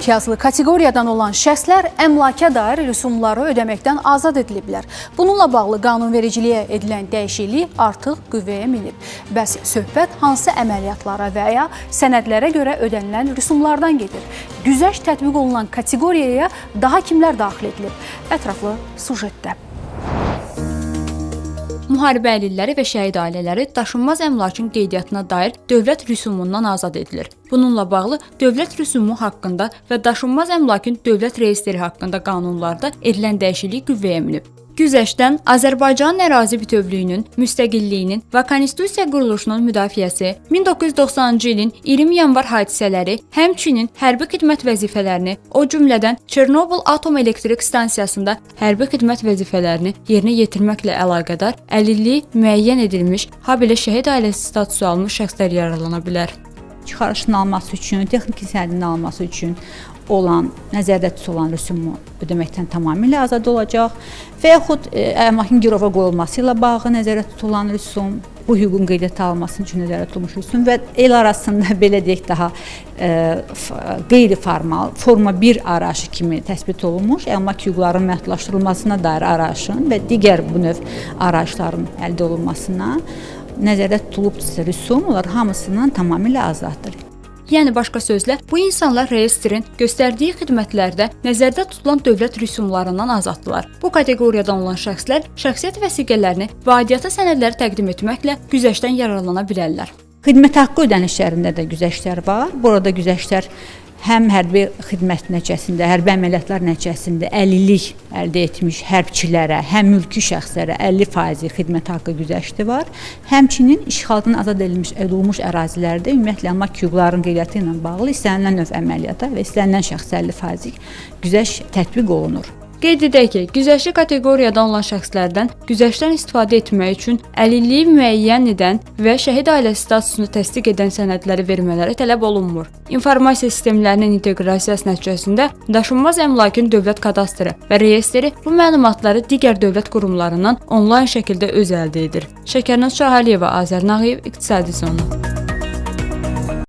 İmtiyazlı kateqoriyadan olan şəxslər əmlaka dair rüsumları ödəməkdən azad ediliblər. Bununla bağlı qanunvericiliyə edilən dəyişiklik artıq qüvvəyə minib. Bəs söhbət hansı əməliyyatlara və ya sənədlərə görə ödənilən rüsumlardan gedir? Güzəşt tətbiq olunan kateqoriyaya daha kimlər daxil edilib? Ətraflı sujetdə. Müharibə əlilləri və şəhid ailələri daşınmaz əmlakın qeydiyyatına dair dövlət rüsumundan azad edilir. Bununla bağlı dövlət rüsumu haqqında və daşınmaz əmlakın dövlət reyestri haqqında qanunlarda edilən dəyişiklik qüvvəyə minib. Güzəştdən Azərbaycanın ərazi bütövlüyünün, müstəqilliyinin və konstitusiya quruluşunun müdafiəsi, 1990-cı ilin 20 yanvar hadisələri, həmçinin hərbi xidmət vəzifələrini, o cümlədən Çernobıl Atom Elektrik Stansiyasında hərbi xidmət vəzifələrini yerinə yetirməklə əlaqədar əlilliyi müəyyən edilmiş, habelə şəhid ailəsi statusu almış şəxslər yararlana bilər. Çıxarışın alması üçün, texniki sənədinin alması üçün olan, nəzərdə tutulan rüsumu ödəməkdən tamamilə azad olacaq və yaxud əmlakın girova qoyulması ilə bağlı nəzərdə tutulan rüsum, bu hüququn qeydiyyata alınması üçün nəzərdə tutulmuş rüsum və el arasında belə deyək daha qeyri-formal, forma 1 arayışı kimi təsbit olunmuş əmlak hüquqlarının məhdudlaşdırılmasına dair arayışın və digər bu növ arayışların əldə olunmasına nəzərdə tutulubdursa rüsum, onlar hamısından tamamilə azaddır. Yəni başqa sözlə, bu insanlar reyestrin göstərdiyi xidmətlərdə nəzərdə tutulan dövlət rüsumlarından azaddılar. Bu kateqoriyadan olan şəxslər şəxsiyyət vəsiqələrini və aidiyyatı sənədləri təqdim etməklə güzəştdən yararlana bilərlər. Xidmət haqqı ödənişlərində də güzəştlər var. Burada güzəştlər həm hərbi xidmət nəticəsində, hərbi əməliyyatlar nəticəsində əlillik əldə etmiş hərbçilərə, həm mülki şəxslərə 50% xidmət haqqı güzəşti var. Həmçinin işğaldan azad edilmiş ərazilərdə ümumiyyətlə əmlak hüquqlarının qeydiyyatı ilə bağlı istənilən növ əməliyyata və istənilən şəxsə 50% güzəşt tətbiq olunur. Qeyd edək ki, güzəştli kateqoriyadan olan şəxslərdən güzəştdən istifadə etmək üçün əlilliyi müəyyən edən və şəhid ailəsi statusunu təsdiq edən sənədləri vermələri tələb olunmur. İnformasiya sistemlərinin inteqrasiyası nəticəsində daşınmaz əmlakın dövlət kadastri və reyestri bu məlumatları digər dövlət qurumlarından onlayn şəkildə öz əldə edir. Şəkərnaz Şahaliyeva, Azər Nağıyev, İqtisadi Zona.